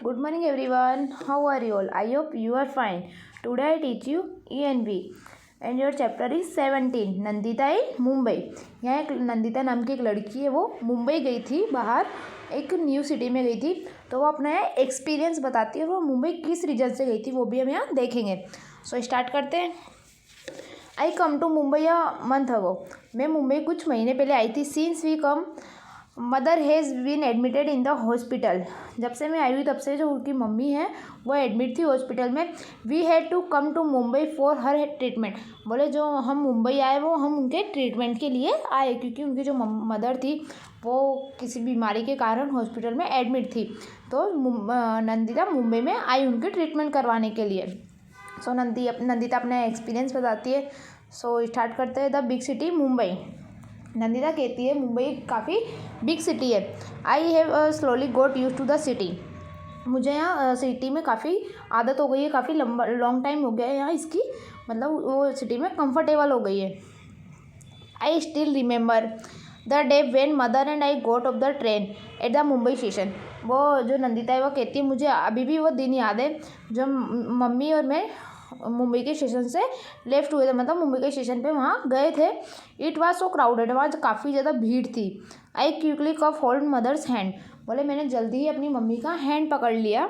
Good morning everyone. How are you all? I hope you are fine. Today I teach you ENV and your chapter is 17 Nandita इन मुंबई। यहाँ एक नंदिता नाम की एक लड़की है, वो मुंबई गई थी, बाहर एक न्यू सिटी में गई थी। तो वो अपना एक्सपीरियंस बताती है, वो मुंबई किस रीजन से गई थी वो भी हम यहाँ देखेंगे। सो स्टार्ट करते हैं। I come to Mumbai a month ago. मैं मुंबई कुछ महीने पहले आई थी। Since we come mother has been admitted in the hospital. जब से मैं आई हुई तब से जो उनकी मम्मी है वो एडमिट थी हॉस्पिटल में। We had to come to Mumbai for her treatment. बोले जो हम मुंबई आए वो हम उनके ट्रीटमेंट के लिए आए, क्योंकि उनकी जो मदर थी वो किसी बीमारी के कारण हॉस्पिटल में एडमिट थी। तो नंदिता मुंबई में आई उनके ट्रीटमेंट करवाने के लिए। सो नंदिता अपना एक्सपीरियंस बताती है। सो स्टार्ट करते हैं। The big city Mumbai. Nandita कहती है मुंबई काफ़ी बिग सिटी है। I have slowly got used to the city. मुझे यहाँ सिटी में काफ़ी आदत हो गई है, काफ़ी लॉन्ग टाइम हो गया है यहाँ इसकी, मतलब वो सिटी में कंफर्टेबल हो गई है। I still remember the day when mother and I got off the train at the Mumbai station. वो जो नंदिता है वो कहती है मुझे अभी भी वो दिन याद है जब मम्मी और मैं मुंबई के स्टेशन से लेफ्ट हुए थे, मतलब मुंबई के स्टेशन पे वहाँ गए थे। इट वॉज सो क्राउडेड, वहाँ काफ़ी ज़्यादा भीड़ थी। I quickly caught hold mother's hand. बोले मैंने जल्दी ही अपनी मम्मी का हैंड पकड़ लिया।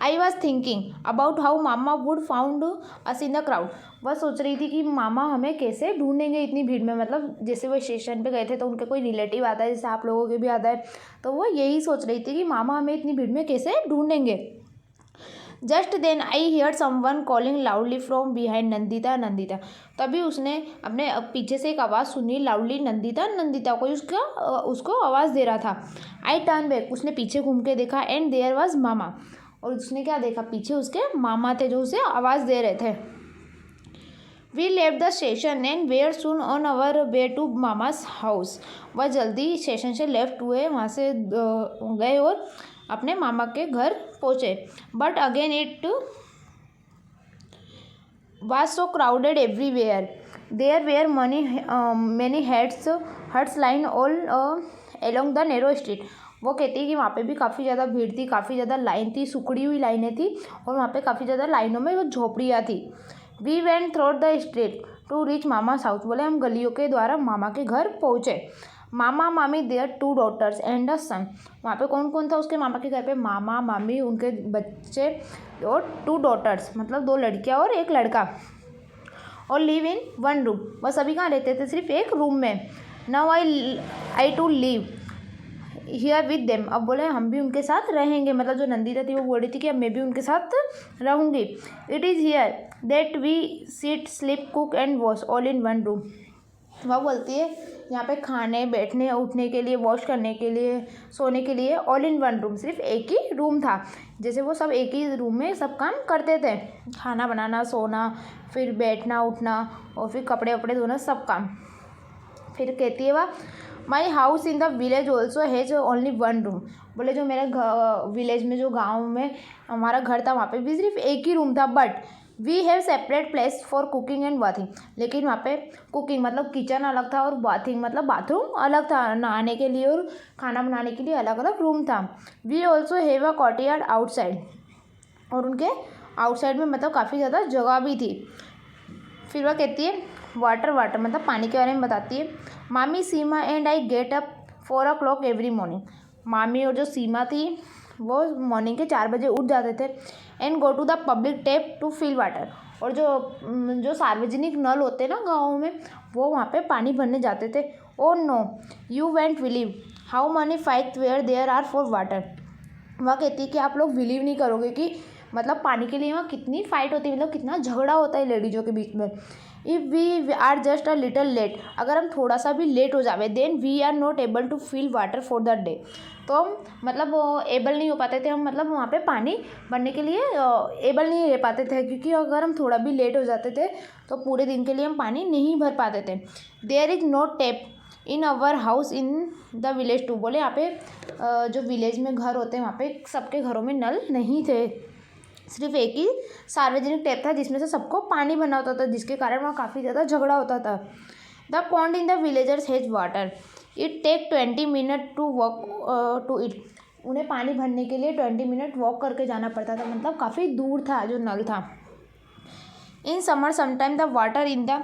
I was thinking about how mama would found us in the crowd. वह सोच रही थी कि मामा हमें कैसे ढूंढेंगे इतनी भीड़ में, मतलब जैसे वो स्टेशन पे गए थे तो उनके कोई रिलेटिव आता है, जैसे आप लोगों के भी आता है, तो वो यही सोच रही थी कि मामा हमें इतनी भीड़ में कैसे ढूंढेंगे। Just then I hear someone calling loudly from behind Nandita Nandita. तभी उसने अपने पीछे से एक आवाज़ सुनी, लाउडली नंदिता नंदिता, कोई उसको आवाज़ दे रहा था। आई टर्न बैक, उसने पीछे घूम के देखा एंड देयर वॉज मामा। और उसने क्या देखा, पीछे उसके मामा थे जो उसे आवाज़ दे रहे थे। We left the station and were soon on our way to mama's house. वह जल्दी स्टेशन से लेफ्ट हुए, वहाँ से गए और अपने मामा के घर पहुँचे। But again it was so crowded everywhere. There were many huts lying all along the narrow street. वो कहती है कि वहाँ पे भी काफ़ी ज़्यादा भीड़ थी, काफ़ी ज़्यादा लाइन थी, सुखड़ी हुई लाइनें थी और वहाँ पे काफ़ी ज़्यादा लाइनों में वो झोपड़ियाँ थी। We went through the street to reach mama's house. बोले हम गलियों के द्वारा मामा के घर पहुँचे। मामा मामी देयर 2 डॉटर्स एंड अ सन। वहाँ पे कौन कौन था उसके मामा के घर पे, मामा मामी, उनके बच्चे और 2 डॉटर्स, मतलब 2 लड़कियाँ और एक लड़का। और लिव इन 1 रूम। वह सभी कहाँ रहते थे, सिर्फ एक रूम में। Now I to live here with them. अब बोले हम भी उनके साथ रहेंगे, मतलब जो नंदिता थी वो बोल रही थी कि अब मैं भी उनके साथ रहूँगी। It is here that we sit sleep cook and wash all in 1 room. वह बोलती है यहाँ पे खाने बैठने उठने के लिए, वॉश करने के लिए, सोने के लिए ऑल इन 1 रूम, सिर्फ एक ही रूम था। जैसे वो सब एक ही रूम में सब काम करते थे, खाना बनाना, सोना, फिर बैठना उठना और फिर कपड़े वपड़े धोना, सब काम। फिर कहती है वह my house in the village also has only 1 room. बोले जो मेरे विलेज में, जो गाँव में हमारा घर था, वहाँ पे भी सिर्फ एक ही रूम था। But we have separate place for cooking and bathing. लेकिन वहाँ पे कुकिंग मतलब किचन अलग था और बाथिंग मतलब बाथरूम अलग था, नहाने के लिए और खाना बनाने के लिए अलग अलग रूम था। We also have a courtyard outside. और उनके आउटसाइड में मतलब काफ़ी ज़्यादा जगह भी थी। फिर वह कहती है वाटर मतलब पानी के बारे में बताती है। मामी Seema and I get up 4 o'clock every morning. मामी और जो सीमा थी वो मॉर्निंग के 4 बजे उठ जाते थे। And go to the public tap to fill water. और जो सार्वजनिक नल होते हैं ना गाँव में, वो वहाँ पे पानी भरने जाते थे। Oh no you won't believe how many fights were there are for water. वह कहती है कि आप लोग बिलीव नहीं करोगे कि मतलब पानी के लिए वहाँ कितनी फाइट होती है, मतलब कितना झगड़ा होता है लेडीज़ों के बीच में। If we are just a little late, अगर हम थोड़ा सा भी लेट हो जाए, then we are not able to fill water for the day. तो हम मतलब एबल नहीं हो पाते थे, हम मतलब वहाँ पे पानी भरने के लिए एबल नहीं रह पाते थे, क्योंकि अगर हम थोड़ा भी लेट हो जाते थे तो पूरे दिन के लिए हम पानी नहीं भर पाते थे। There is no tap in our house in the village too. बोले यहाँ पे जो विलेज में घर होते हैं वहाँ पे सबके घरों में नल नहीं थे, सिर्फ एक ही सार्वजनिक टैप था जिसमें से सबको पानी भरना होता था, जिसके कारण वहाँ काफ़ी ज़्यादा झगड़ा होता था। The pond in the villagers has water, it take 20 minute to walk to it. उन्हें पानी भरने के लिए 20 मिनट वॉक करके जाना पड़ता था, मतलब काफ़ी दूर था जो नल था। In summer sometime the water in the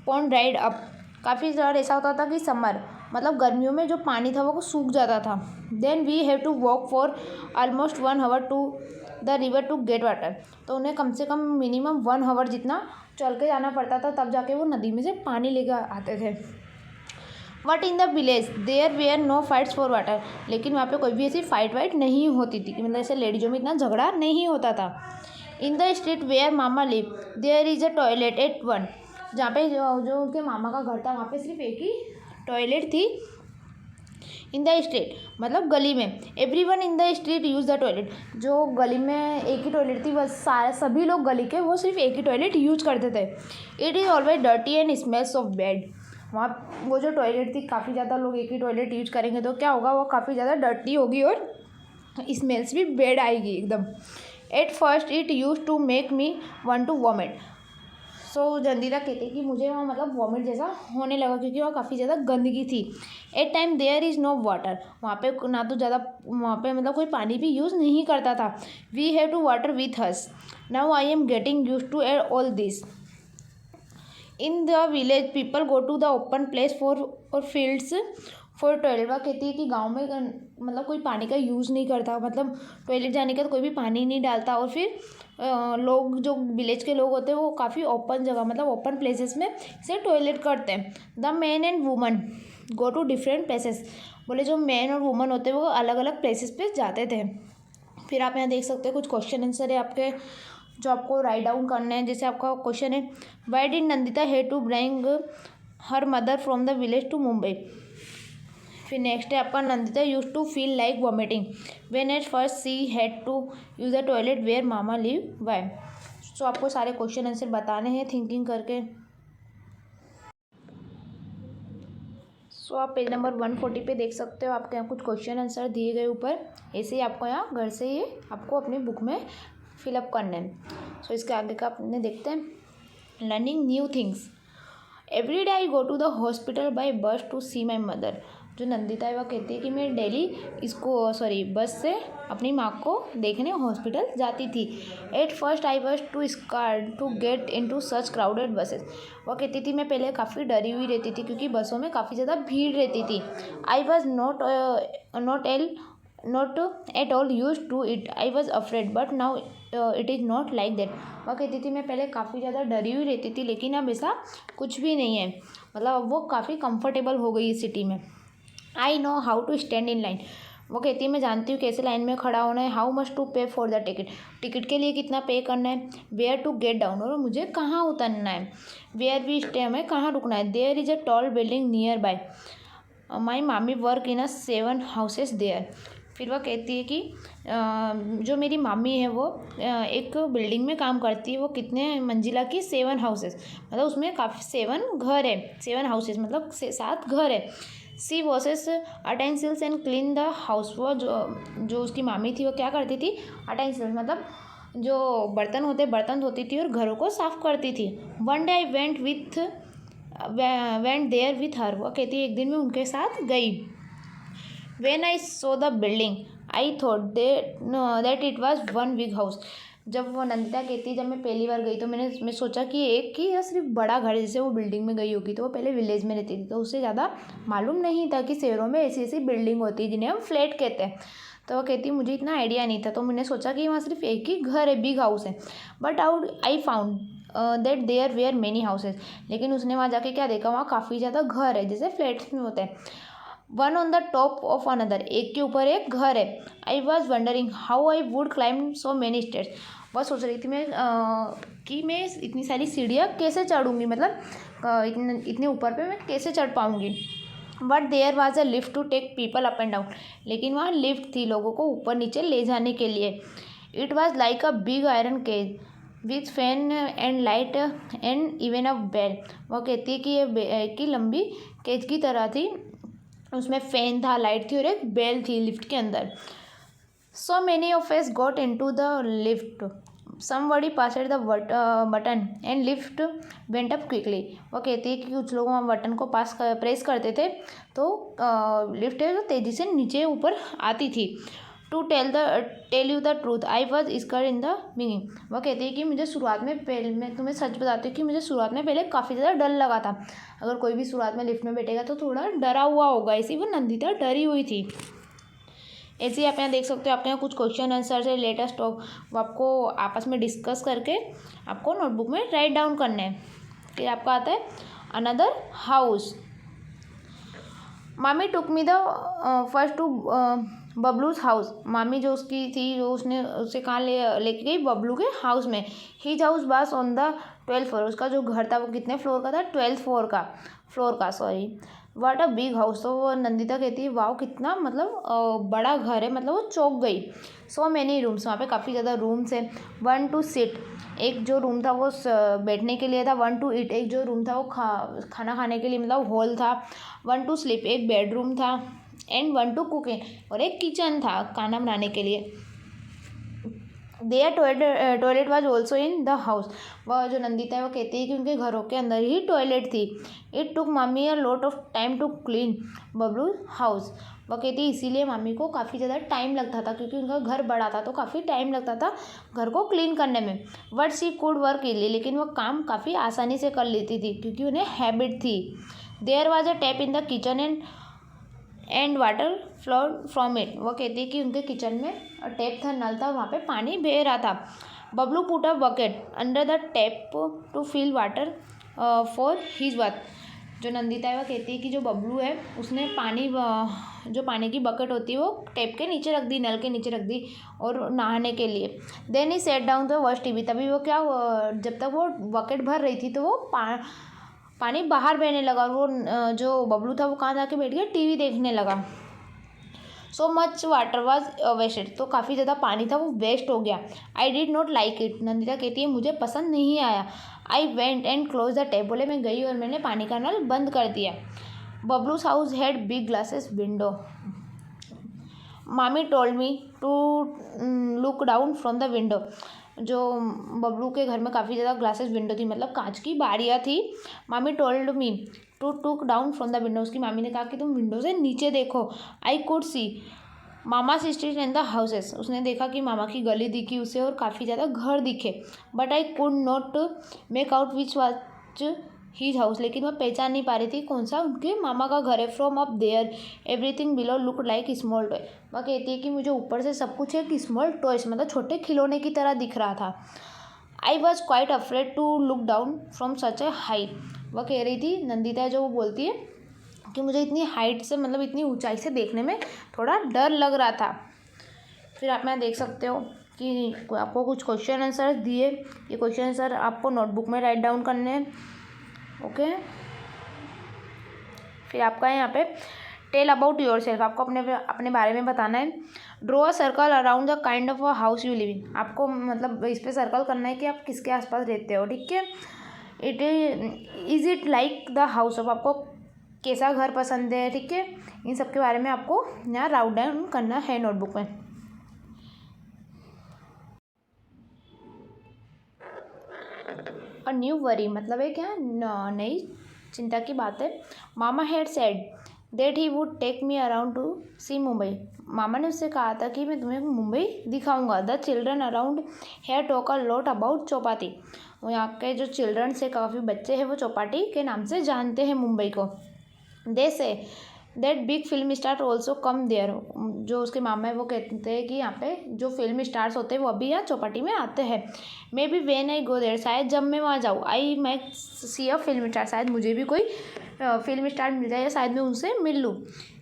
pond dried up. काफ़ी बार ऐसा होता था कि समर मतलब गर्मियों में जो पानी था वो सूख जाता था। Then we have to walk for almost 1 hour to the river to get water. तो उन्हें कम से कम मिनिमम 1 आवर जितना चल के जाना पड़ता था, तब जाके वो नदी में से पानी लेकर आते थे। But in the village there were no fights for water. लेकिन वहाँ पे कोई भी ऐसी फाइट वाइट नहीं होती थी कि मतलब ऐसे लेडीजों में इतना झगड़ा नहीं होता था। In the street where mama live there is a toilet at one. जहाँ पे जो उनके मामा का घर था वहाँ पे सिर्फ एक ही टॉयलेट थी। इन द स्ट्रीट मतलब गली में। Every one in the street use the toilet. जो गली में एक ही टॉयलेट थी, बस सारे सभी लोग गली के वो सिर्फ एक ही टॉयलेट यूज करते थे। It is always dirty and smells of bed. वहाँ वो जो टॉयलेट थी, काफ़ी ज़्यादा लोग एक ही टॉयलेट यूज करेंगे तो क्या होगा, वो काफ़ी ज़्यादा डर्टी होगी और स्मेल्स भी बेड आएगी एकदम। At first it use to make me want to vomit. सो नंदिता कहती कि मुझे वहाँ मतलब वॉमिट जैसा होने लगा क्योंकि वहाँ काफ़ी ज़्यादा गंदगी थी। At time there is no water. वहाँ पे ना तो ज़्यादा वहाँ पे मतलब कोई पानी भी यूज़ नहीं करता था। We have to water with us. Now I am getting use to all this. In the village people go to the open place for fields for toilet. वह कहती है कि गांव में मतलब कोई पानी का यूज़ नहीं करता, मतलब टॉयलेट जाने का तो कोई भी पानी नहीं डालता। और फिर लोग जो विलेज के लोग होते हैं वो काफ़ी ओपन जगह मतलब ओपन प्लेसेस में से टॉयलेट करते हैं। The man and woman go to different places. बोले जो मैन और वुमन होते हैं वो अलग अलग प्लेसेस पे जाते थे। फिर आप यहाँ देख सकते हैं कुछ क्वेश्चन आंसर है आपके जो आपको राइट डाउन करने हैं। जैसे आपका क्वेश्चन है, why did Nandita had to bring her mother from the village to Mumbai. फिर नेक्स्ट है आपका, Nandita use to feel like vomiting when at first she had to use the toilet where mama live why. सो आपको सारे question answer बताने हैं thinking करके। सो आप पेज नंबर 140 पे देख सकते हो, आपके यहाँ कुछ क्वेश्चन आंसर दिए गए ऊपर। ऐसे ही आपको यहाँ घर से ये आपको अपनी बुक में फिलअप करना है। सो इसके आगे का अपने देखते हैं, learning new things. Every day I go to the hospital by bus to see my mother. जो नंदिता है वह कहती है कि मैं डेली बस से अपनी माँ को देखने हॉस्पिटल जाती थी। At first I was too scared to get into such crowded buses. वह कहती थी मैं पहले काफ़ी डरी हुई रहती थी क्योंकि बसों में काफ़ी ज़्यादा भीड़ रहती थी। I was not at all use to it. I was afraid but now it is not like that. वह कहती थी मैं पहले काफ़ी ज़्यादा डरी हुई रहती थी लेकिन अब ऐसा कुछ भी नहीं है, मतलब वो काफ़ी कंफर्टेबल हो गई इस सिटी में। I know how to stand in line. वो कहती है मैं जानती हूँ कैसे लाइन में खड़ा होना है। हाउ मच टू पे फॉर द टिकट। टिकट के लिए कितना पे करना है। वेयर टू गेट डाउन, और मुझे कहाँ उतरना है। वेयर वी स्टे, हमें कहाँ रुकना है। There is a tall building nearby. My मामी work in a 7 houses there. फिर वह कहती है कि जो मेरी मामी है वो एक बिल्डिंग में काम करती है। वो कितने मंजिला की, 7 हाउसेस, मतलब उसमें काफ़ी 7 घर है। 7 हाउसेस मतलब 7 घर है। She washes utensils and clean the house. वो जो उसकी मामी थी वो क्या करती थी, अटेंसिल्स मतलब जो बर्तन धोती थी और घरों को साफ करती थी। One day I went there with her. वो कहती है एक दिन मैं उनके साथ गई। When I saw the building, I thought that it was one big house. जब वो नंदिता कहती है जब मैं पहली बार गई तो मैं सोचा कि एक ही या सिर्फ बड़ा घर, जैसे वो बिल्डिंग में गई होगी। तो वो पहले विलेज में रहती थी तो उससे ज़्यादा मालूम नहीं था कि शहरों में ऐसी ऐसी बिल्डिंग होती है जिन्हें हम फ्लैट कहते हैं। तो वो कहती मुझे इतना आइडिया नहीं था, तो मैंने सोचा कि वहाँ सिर्फ एक ही घर है, बिग हाउस है। But I found that there were many houses. लेकिन उसने वहाँ जाके क्या देखा, वहाँ काफ़ी ज़्यादा घर है जैसे फ्लैट्स में होते हैं। One on the top of another, एक के ऊपर एक घर है। I was wondering how I would climb so many stairs. वह सोच रही थी मैं कि मैं इतनी सारी सीढ़ियाँ कैसे चढ़ूँगी, मतलब इतने ऊपर पे मैं कैसे चढ़ पाऊँगी। But there was a lift to take people up and down. लेकिन वहाँ लिफ्ट थी लोगों को ऊपर नीचे ले जाने के लिए। It was like a big iron cage with fan and light and even a bell. वह कहती है कि ये की लंबी केज की तरह थी, उसमें फ़ैन था, लाइट थी और एक बेल थी लिफ्ट के अंदर। So many of us got into the lift. Somebody passed the button and lift went up quickly. वो कहती है कि कुछ लोग वहाँ बटन को प्रेस करते थे तो लिफ्ट है जो तेज़ी से नीचे ऊपर आती थी। To tell you the truth I was scared in the beginning. वह कहती है कि मुझे शुरुआत में पहले, मैं तुम्हें सच बताती हूँ कि मुझे शुरुआत में पहले काफ़ी ज़्यादा डर लगा था। अगर कोई भी शुरुआत में लिफ्ट में बैठेगा तो थोड़ा डरा हुआ होगा, इसी वो नंदिता डरी हुई थी। ऐसे ही आप यहाँ देख सकते हो, आपके यहाँ कुछ क्वेश्चन आंसर है लेटेस्ट टॉक, वो आपको आपस में डिस्कस करके आपको नोटबुक में राइट डाउन करने हैं। फिर आपका आता है अनदर हाउस। मामी took me the first to Bablu's house. मामी जो उसकी थी, जो उसने उसे कहाँ लेके गई, बबलू के हाउस में। His house was on the 12th floor. उसका जो घर था वो कितने फ्लोर का था, 12th फ्लोर का sorry. What a big house. तो वो नंदिता कहती है वाओ कितना मतलब बड़ा घर है, मतलब वो चौंक गई। सो मैनी रूम्स, वहाँ पे काफ़ी ज़्यादा रूम्स है। 1 टू सिट, एक जो रूम था वो बैठने के लिए था। 1 टू ईट, एक जो रूम था वो खाना खाने के लिए मतलब हॉल था। 1 टू स्लीप, एक बेडरूम था। एंड 1 टू कुकिंग, और एक किचन था खाना बनाने के लिए। There toilet was also in the house. वह जो नंदिता है वो कहती है कि उनके घरों के अंदर ही टॉयलेट थी। It took mummy a lot of time to clean Bablu house. वह कहती है इसीलिए मम्मी को काफ़ी ज़्यादा टाइम लगता था, क्योंकि उनका घर बड़ा था तो काफ़ी टाइम लगता था घर को क्लीन करने में। But she could work easily, लेकिन वह काम काफ़ी आसानी से कर लेती थी क्योंकि उन्हें हैबिट थी। There was a tap in the kitchen and water flowed from it. वो कहती है कि उनके किचन में टैप था, नल था, वहाँ पे पानी बह रहा था। Bablu put a bucket under the tap to fill water for his bath. जो नंदिता है वो कहती है कि जो बबलू है उसने जो पानी की बकेट होती है वो टैप के नीचे रख दी, नल के नीचे रख दी और नहाने के लिए। Then he set down to watch TV. तभी वो क्या, जब तक वो बकेट भर रही थी तो वो पानी बाहर बहने लगा, और वो जो बबलू था वो कहाँ जाके बैठ गया, टीवी देखने लगा। So much water was wasted. तो काफ़ी ज़्यादा पानी था वो वेस्ट हो गया। I did not like it. Nandita कहती है मुझे पसंद नहीं आया। I went and close the tap. बोले मैं गई और मैंने पानी का नल बंद कर दिया। Bablu's house had big glasses window. मामी told me to look down from the window. जो बबलू के घर में काफ़ी ज़्यादा ग्लासेस विंडो थी, मतलब कांच की बारियाँ थी। Mami told me to took down from the window. उसकी मामी ने कहा कि तुम विंडो से नीचे देखो। I could see mama street and the houses. उसने देखा कि मामा की गली दिखी उसे और काफ़ी ज़्यादा घर दिखे। But I could not make out which was his house. लेकिन वह पहचान नहीं पा रही थी कौन सा उनके मामा का घर है। From up there everything below look like small toy. वह कहती है कि मुझे ऊपर से सब कुछ एक स्मॉल टॉयस, मतलब छोटे खिलौने की तरह दिख रहा था। I was quite afraid to look down from such a height. वह कह रही थी, नंदिता जो वो बोलती है कि मुझे इतनी हाइट से, मतलब इतनी ऊंचाई से देखने में थोड़ा डर लग रहा था। फिर आप यहाँ देख सकते हो कि आपको कुछ क्वेश्चन आंसर दिए। ये क्वेश्चन आंसर आपको नोटबुक में राइट डाउन करने हैं। ओके, फिर आपका यहाँ पे टेल अबाउट योर सेल्फ। आपको अपने बारे में बताना है। Draw a circle around the kind of a house you live in. आपको मतलब इस पे सर्कल करना है कि आप किसके आसपास रहते हो, ठीक है। Is it like the house of. आपको कैसा घर पसंद है, ठीक है। इन सब के बारे में आपको यहाँ राउट डाउन करना है नोटबुक में। और न्यू वरी मतलब है क्या, नई चिंता की बात है। मामा had said that he would take me around to see Mumbai. मामा ने उससे कहा था कि मैं तुम्हें मुंबई दिखाऊंगा। The children around here talk a lot about Chowpatty. वो यहाँ के जो चिल्ड्रन से काफ़ी बच्चे हैं वो चौपाटी के नाम से जानते हैं मुंबई को। They say that big film star also come there. जो उसके मामा है वो कहते हैं कि यहाँ पे जो फिल्म स्टार्स होते हैं वो अभी यहाँ चौपाटी में आते हैं। Maybe when I go there. शायद जब मैं वहाँ जाऊँ, आई मैं सी अ फिल्म स्टार। शायद मुझे भी कोई फिल्म स्टार मिल जाए या शायद मैं उनसे मिल लूँ।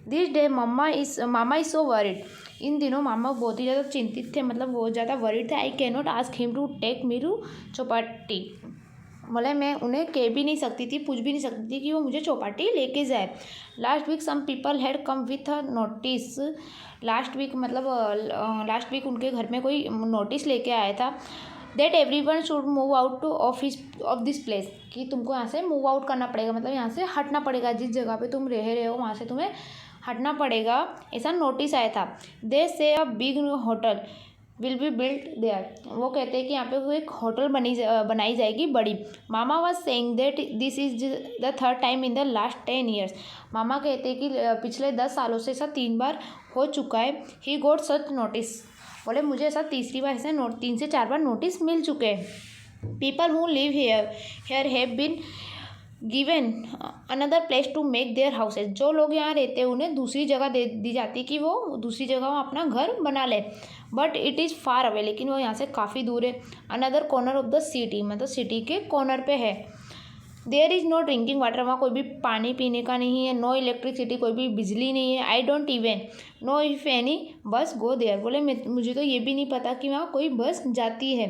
दिस डे मामा इज़ सो वरिड। इन दिनों मामा बहुत ही ज़्यादा चिंतित थे, मतलब बहुत ज़्यादा वरिड थे। I can not ask him to take me to Chowpatty. मतलब मैं उन्हें कह भी नहीं सकती थी, पूछ भी नहीं सकती थी कि वो मुझे चौपाटी लेके जाए। Last week some people had come with a notice. Last week मतलब लास्ट वीक उनके घर में कोई नोटिस लेके आया था। That everyone should move out of this place. कि तुमको यहाँ से मूव आउट करना पड़ेगा, मतलब यहाँ से हटना पड़ेगा। जिस जगह पे तुम रह रहे हो वहाँ से तुम्हें हटना पड़ेगा, ऐसा नोटिस आया था। They say a big hotel will be built there. वो कहते हैं कि यहाँ पे कोई एक होटल बनाई जाएगी बड़ी। मामा was saying that this is the third time in the last 10 years. मामा कहते हैं कि पिछले 10 सालों से ऐसा 3 बार हो चुका है। ही गोट सच नोटिस, बोले मुझे ऐसा तीसरी बार ऐसे 3 से 4 बार नोटिस मिल चुके हैं। People who live here have been given another place to make their houses, जो लोग यहाँ रहते हैं उन्हें दूसरी जगह दे दी जाती है कि वो दूसरी जगह वो अपना घर बना ले, but it is far away, लेकिन वो यहाँ से काफ़ी दूर है। Another corner of the city, मतलब सिटी के कॉर्नर पे है। There is no drinking water, वहाँ कोई भी पानी पीने का नहीं है। नो इलेक्ट्रिसिटी, कोई भी बिजली नहीं है। I don't even know if any बस गो देयर, बोले मुझे तो ये भी नहीं पता कि वहाँ कोई बस जाती है।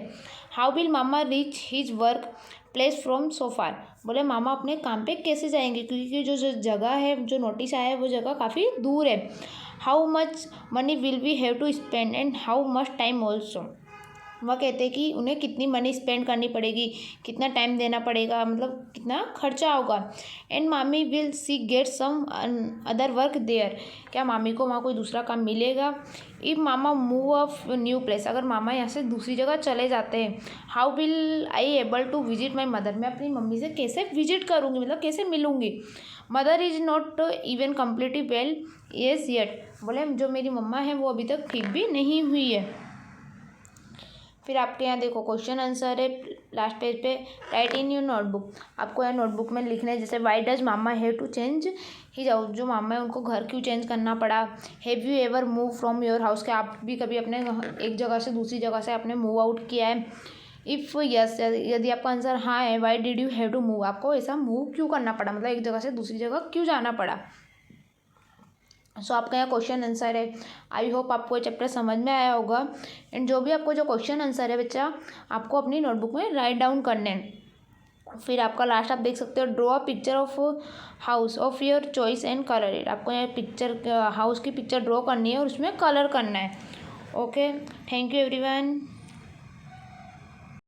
हाउ विल मामा reach his work place from so far, बोले मामा अपने काम पे कैसे जाएंगे, क्योंकि जो जगह है, जो नोटिस आया है वो जगह काफ़ी दूर है। How much money will we have to spend and how much time also, वह कहते हैं कि उन्हें कितनी मनी स्पेंड करनी पड़ेगी, कितना टाइम देना पड़ेगा, मतलब कितना खर्चा होगा। And mami will she get some other work there, क्या मामी को वहाँ कोई दूसरा काम मिलेगा। If mama move of new place, अगर मामा यहाँ से दूसरी जगह चले जाते हैं। How will I able to visit my mother, मैं अपनी मम्मी से कैसे विजिट करूँगी, मतलब कैसे मिलूँगी। Mother is not even completely well yes yet, बोले जो मेरी मम्मा है वो अभी तक ठीक भी नहीं हुई है। फिर आपके यहाँ देखो क्वेश्चन आंसर है लास्ट पेज पे। राइट इन योर नोटबुक, आपको यहाँ नोटबुक में लिखना है, जैसे वाई डज मामा हैव टू चेंज ही, जो मामा है उनको घर क्यों चेंज करना पड़ा। Have you ever move from your house, क्या आप भी कभी अपने एक जगह से दूसरी जगह से आपने मूव आउट किया है। इफ़ यस, यदि आपका आंसर हाँ है, why did you have to move, आपको ऐसा मूव क्यों करना पड़ा, मतलब एक जगह से दूसरी जगह क्यों जाना पड़ा। सो आपका यहाँ क्वेश्चन आंसर है। आई होप आपको ये चैप्टर समझ में आया होगा। एंड जो भी आपको जो क्वेश्चन आंसर है बच्चा, आपको अपनी नोटबुक में राइट डाउन करने हैं। फिर आपका लास्ट आप देख सकते हो, draw a picture of house of your choice and colour it, आपको यहाँ पिक्चर हाउस की पिक्चर ड्रॉ करनी है और उसमें कलर करना है। Okay, thank you everyone.